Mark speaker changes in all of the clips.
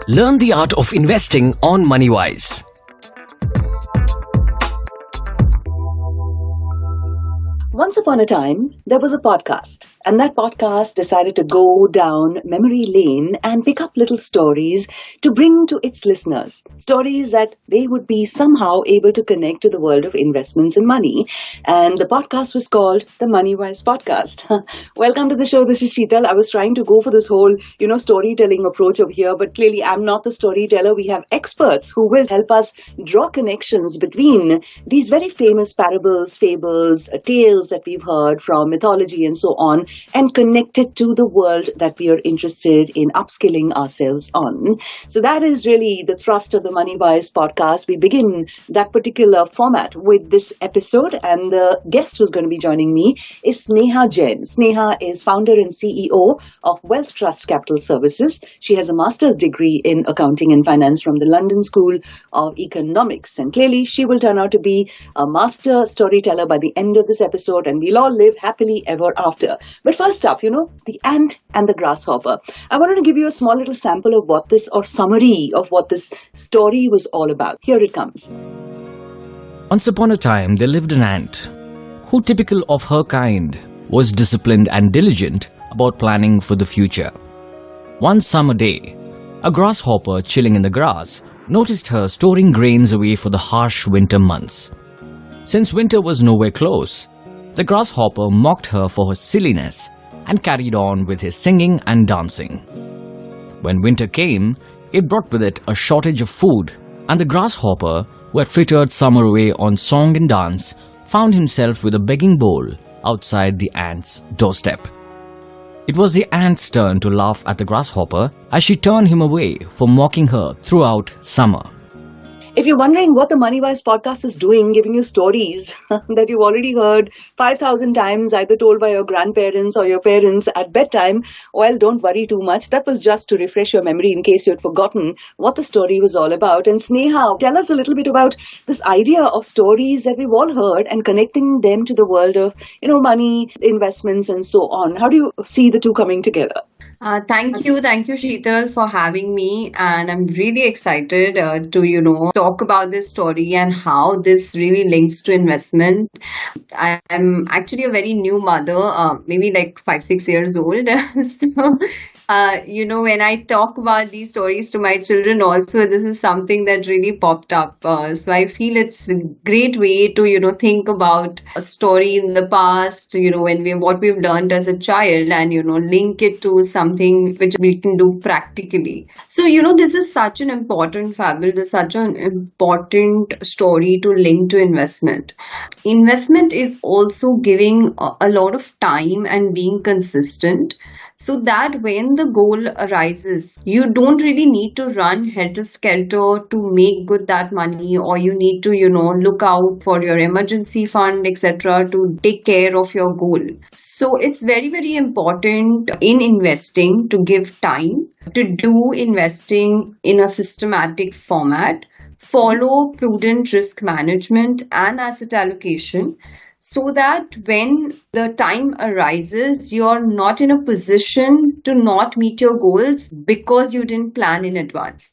Speaker 1: Learn the art of investing on Moneywise.
Speaker 2: Once upon a time, there was a podcast, and that podcast decided to go down memory lane and pick up little stories to bring to its listeners. Stories that they would be somehow able to connect to the world of investments and money. And the podcast was called the Moneywise Podcast. Welcome to the show. This is Seetal. I was trying to go for this whole, storytelling approach over here, but clearly I'm not the storyteller. We have experts who will help us draw connections between these very famous parables, fables, tales that we've heard from mythology and so on, and connect it to the world that we are interested in upskilling ourselves on. So that is really the thrust of the Moneywise podcast. We begin that particular format with this episode, and the guest who's going to be joining me is Sneha Jain. Sneha is founder and CEO of WealthTrust Capital Services. She has a master's degree in accounting and finance from the London School of Economics, and clearly she will turn out to be a master storyteller by the end of this episode, and we'll all live happily ever after. But first up, the ant and the grasshopper. I wanted to give you a small little sample of summary of what this story was all about. Here it comes.
Speaker 1: Once upon a time, there lived an ant who, typical of her kind, was disciplined and diligent about planning for the future. One summer day, a grasshopper chilling in the grass noticed her storing grains away for the harsh winter months. Since winter was nowhere close, the grasshopper mocked her for her silliness and carried on with his singing and dancing. When winter came, it brought with it a shortage of food, and the grasshopper, who had frittered summer away on song and dance, found himself with a begging bowl outside the ant's doorstep. It was the ant's turn to laugh at the grasshopper as she turned him away for mocking her throughout summer.
Speaker 2: If you're wondering what the Moneywise podcast is doing, giving you stories that you've already heard 5,000 times, either told by your grandparents or your parents at bedtime, well, don't worry too much. That was just to refresh your memory in case you had forgotten what the story was all about. And Sneha, tell us a little bit about this idea of stories that we've all heard and connecting them to the world of, money, investments, and so on. How do you see the two coming together?
Speaker 3: Thank you, Sheetal, for having me, and I'm really excited to talk about this story and how this really links to investment. I'm actually a very new mother, maybe like 5-6 years old. When I talk about these stories to my children also, this is something that really popped up. So I feel it's a great way to, think about a story in the past, what we've learned as a child and, link it to something which we can do practically. So, this is such an important fable. This is such an important story to link to investment. Investment is also giving a lot of time and being consistent, so that when the goal arises, you don't really need to run helter-skelter to make good that money, or you need to, look out for your emergency fund, etc., to take care of your goal. So it's very, very important in investing to give time, to do investing in a systematic format, follow prudent risk management and asset allocation, so that when the time arises, you're not in a position to not meet your goals because you didn't plan in advance.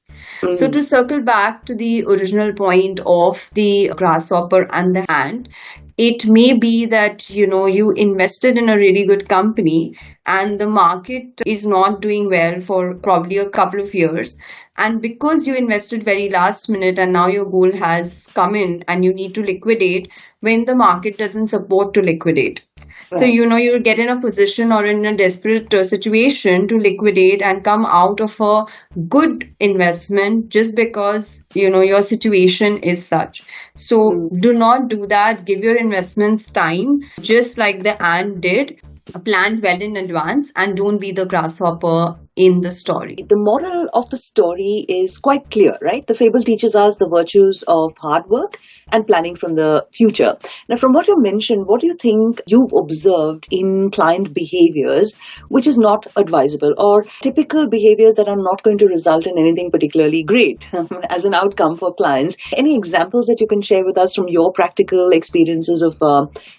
Speaker 3: So to circle back to the original point of the grasshopper and the ant, it may be that, you invested in a really good company and the market is not doing well for probably a couple of years. And because you invested very last minute and now your goal has come in and you need to liquidate when the market doesn't support to liquidate. Right. So, you'll get in a position or in a desperate situation to liquidate and come out of a good investment just because, your situation is such. So do not do that. Give your investments time, just like the ant did. Plan well in advance and don't be the grasshopper in the story.
Speaker 2: The moral of the story is quite clear, right? The fable teaches us the virtues of hard work and planning from the future. Now, from what you mentioned, what do you think you've observed in client behaviors which is not advisable, or typical behaviors that are not going to result in anything particularly great as an outcome for clients? Any examples that you can share with us from your practical experiences of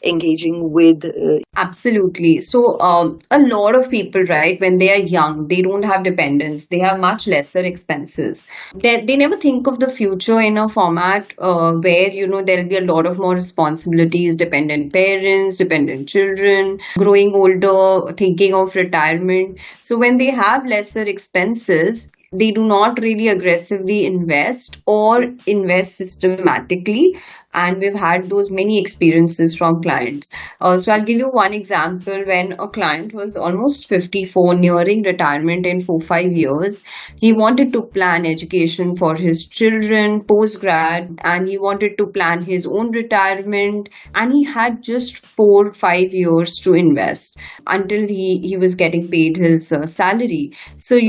Speaker 2: engaging with?
Speaker 3: Absolutely. So, a lot of people, right, when they are young, they don't have dependents, they have much lesser expenses. They never think of the future in a format where, there'll be a lot of more responsibilities, dependent parents, dependent children, growing older, thinking of retirement. So, when they have lesser expenses, they do not really aggressively invest or invest systematically. And we've had those many experiences from clients. So I'll give you one example. When a client was almost 54, nearing retirement in 4-5 years, he wanted to plan education for his children, post-grad, and he wanted to plan his own retirement. And he had just 4-5 years to invest until he was getting paid his salary. So,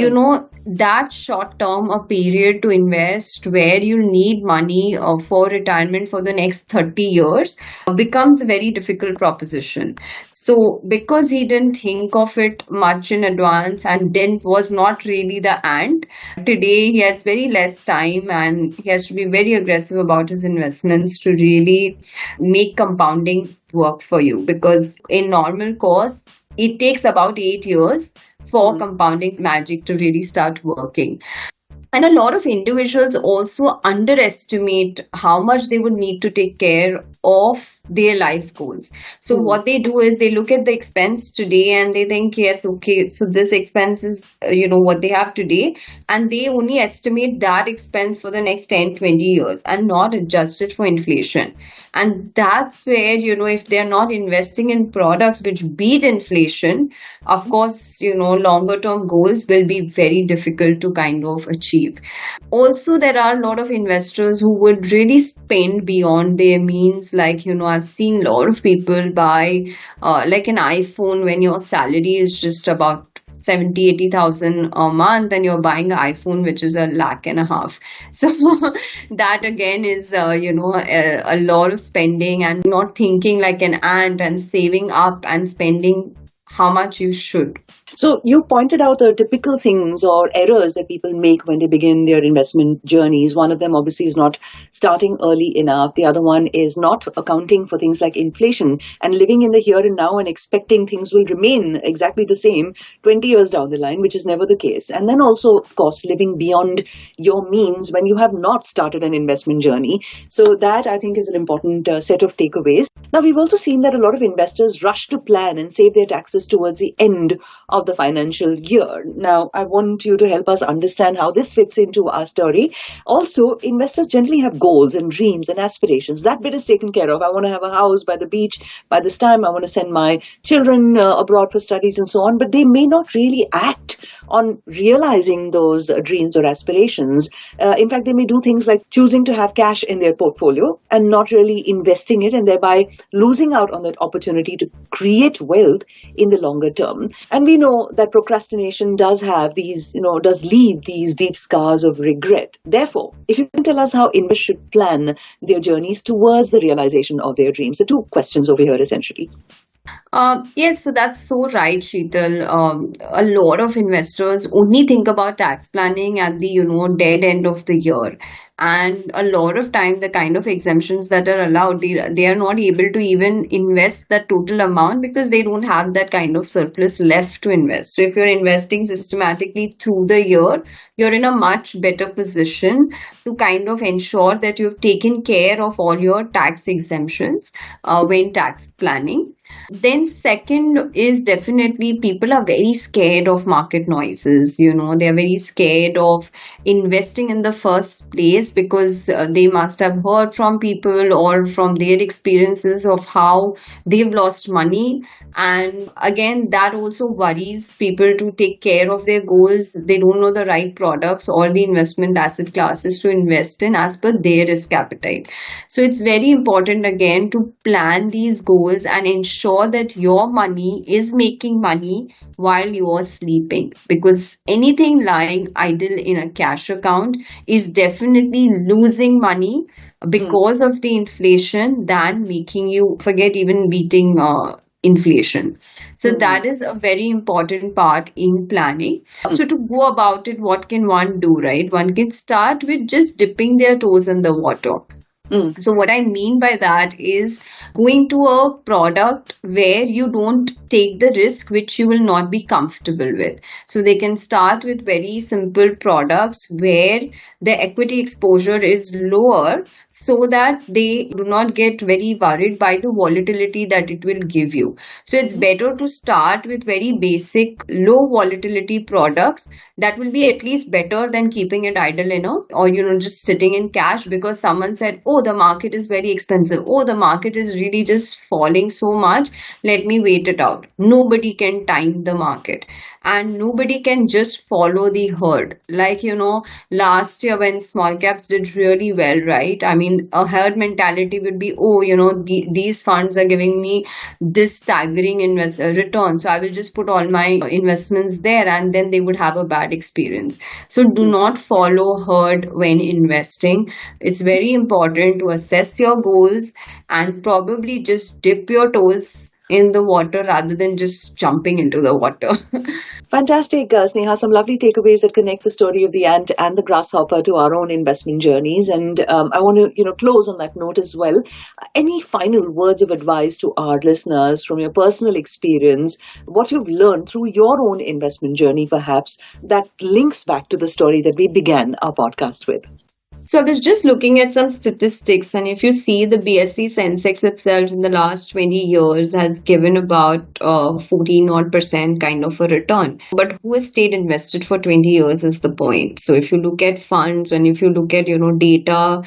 Speaker 3: that short term a period to invest where you need money for retirement for the next 30 years becomes a very difficult proposition. So because he didn't think of it much in advance and then was not really the ant, today he has very less time and he has to be very aggressive about his investments to really make compounding work for you, because in normal course it takes about 8 years for compounding magic to really start working. And a lot of individuals also underestimate how much they would need to take care of their life goals. So what they do is they look at the expense today and they think, yes, okay, so this expense is, what they have today. And they only estimate that expense for the next 10-20 years and not adjust it for inflation. And that's where, if they're not investing in products which beat inflation, of course, longer term goals will be very difficult to kind of achieve. Also, there are a lot of investors who would really spend beyond their means. Like, I've seen a lot of people buy like an iPhone when your salary is just about 70,000-80,000 a month and you're buying an iPhone which is 1.5 lakh. So that again is a lot of spending and not thinking like an ant and saving up and spending how much you should.
Speaker 2: So you pointed out the typical things or errors that people make when they begin their investment journeys. One of them obviously is not starting early enough. The other one is not accounting for things like inflation and living in the here and now and expecting things will remain exactly the same 20 years down the line, which is never the case. And then also, of course, living beyond your means when you have not started an investment journey. So that, I think, is an important set of takeaways. Now, we've also seen that a lot of investors rush to plan and save their taxes towards the end of the financial year. Now, I want you to help us understand how this fits into our story. Also, investors generally have goals and dreams and aspirations. That bit is taken care of. I want to have a house by the beach by this time. I want to send my children abroad for studies and so on. But they may not really act on realizing those dreams or aspirations. In fact, they may do things like choosing to have cash in their portfolio and not really investing it, and thereby losing out on that opportunity to create wealth in the longer term. And we know that procrastination does have these, does leave these deep scars of regret. Therefore, if you can tell us how investors should plan their journeys towards the realization of their dreams. The two questions over here, essentially.
Speaker 3: Yes, so that's so right, Sheetal. A lot of investors only think about tax planning at the, dead end of the year. And a lot of time, the kind of exemptions that are allowed, they are not able to even invest that total amount because they don't have that kind of surplus left to invest. So if you're investing systematically through the year, you're in a much better position to kind of ensure that you've taken care of all your tax exemptions when tax planning. Then second is definitely people are very scared of market noises. They're very scared of investing in the first place because they must have heard from people or from their experiences of how they've lost money. And again, that also worries people to take care of their goals. They don't know the right products or the investment asset classes to invest in as per their risk appetite. So it's very important again to plan these goals and ensure ensure that your money is making money while you're sleeping, because anything lying idle in a cash account is definitely losing money because of the inflation than making you forget even beating inflation. So that is a very important part in planning. So to go about it, what can one do, right? One can start with just dipping their toes in the water. So what I mean by that is going to a product where you don't take the risk which you will not be comfortable with. So they can start with very simple products where the equity exposure is lower, so that they do not get very worried by the volatility that it will give you. So it's better to start with very basic low volatility products that will be at least better than keeping it idle or just sitting in cash because someone said, oh, the market is very expensive, oh, the market is really just falling so much, let me wait it out. Nobody can time the market, and nobody can just follow the herd. Like, last year when small caps did really well, right? I mean, a herd mentality would be, oh, these funds are giving me this staggering return, so I will just put all my investments there, and then they would have a bad experience. So do not follow herd when investing. It's very important to assess your goals and probably just dip your toes in the water rather than just jumping into the water.
Speaker 2: Fantastic, Sneha. Some lovely takeaways that connect the story of the ant and the grasshopper to our own investment journeys. And I want to, close on that note as well. Any final words of advice to our listeners from your personal experience, what you've learned through your own investment journey, perhaps, that links back to the story that we began our podcast with?
Speaker 3: So I was just looking at some statistics, and if you see the BSE Sensex itself in the last 20 years has given about 14% kind of a return. But who has stayed invested for 20 years is the point. So if you look at funds and if you look at, data,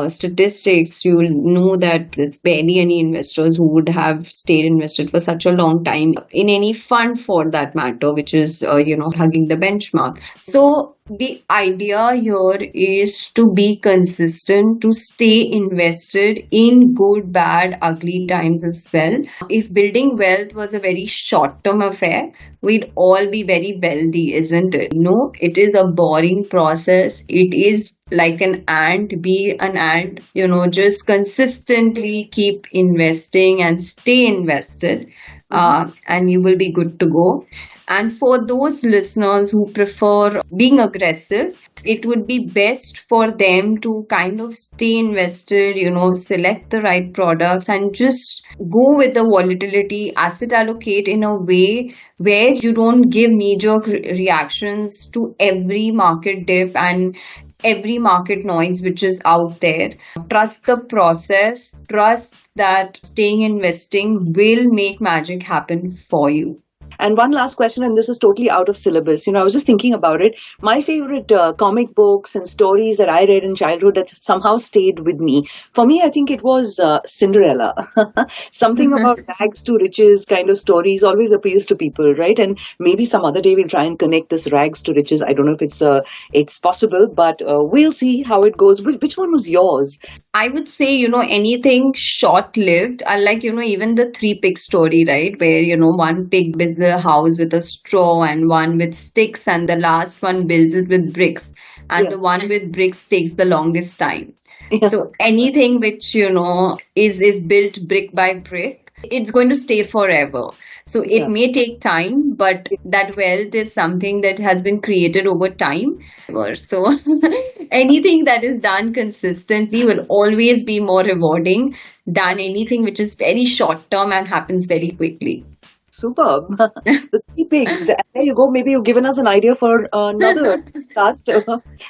Speaker 3: statistics, you will know that it's barely any investors who would have stayed invested for such a long time in any fund for that matter, which is, hugging the benchmark. So the idea here is to be consistent, to stay invested in good, bad, ugly times as well. If building wealth was a very short-term affair, we'd all be very wealthy, isn't it? No, it is a boring process. It is like an ant, be an ant, just consistently keep investing and stay invested, and you will be good to go. And for those listeners who prefer being aggressive, it would be best for them to kind of stay invested, select the right products and just go with the volatility, asset allocate in a way where you don't give knee-jerk reactions to every market dip and every market noise which is out there. Trust the process. Trust that staying investing will make magic happen for you.
Speaker 2: And one last question, and this is totally out of syllabus. I was just thinking about it. My favorite comic books and stories that I read in childhood that somehow stayed with me. For me, I think it was Cinderella. Something about rags to riches kind of stories always appeals to people, right? And maybe some other day we'll try and connect this rags to riches. I don't know if it's possible, but we'll see how it goes. Which one was yours?
Speaker 3: I would say, anything short-lived. I like, even the 3-pig story, right? Where, one pig builds a house with a straw and one with sticks, and the last one builds it with bricks. And the one with bricks takes the longest time. Yeah. So anything which, is built brick by brick, it's going to stay forever. So it may take time, but that wealth is something that has been created over time. So anything that is done consistently will always be more rewarding than anything which is very short term and happens very quickly.
Speaker 2: Superb. The 3 pigs. There you go. Maybe you've given us an idea for another cast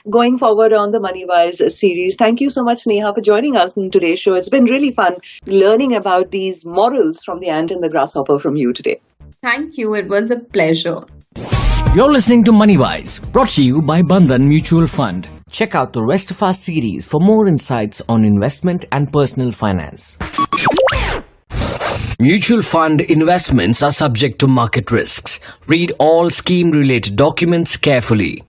Speaker 2: going forward on the Moneywise series. Thank you so much, Sneha, for joining us in today's show. It's been really fun learning about these morals from the ant and the grasshopper from you today.
Speaker 3: Thank you. It was a pleasure.
Speaker 1: You're listening to Moneywise, brought to you by Bandhan Mutual Fund. Check out the rest of our series for more insights on investment and personal finance. Mutual fund investments are subject to market risks. Read all scheme-related documents carefully.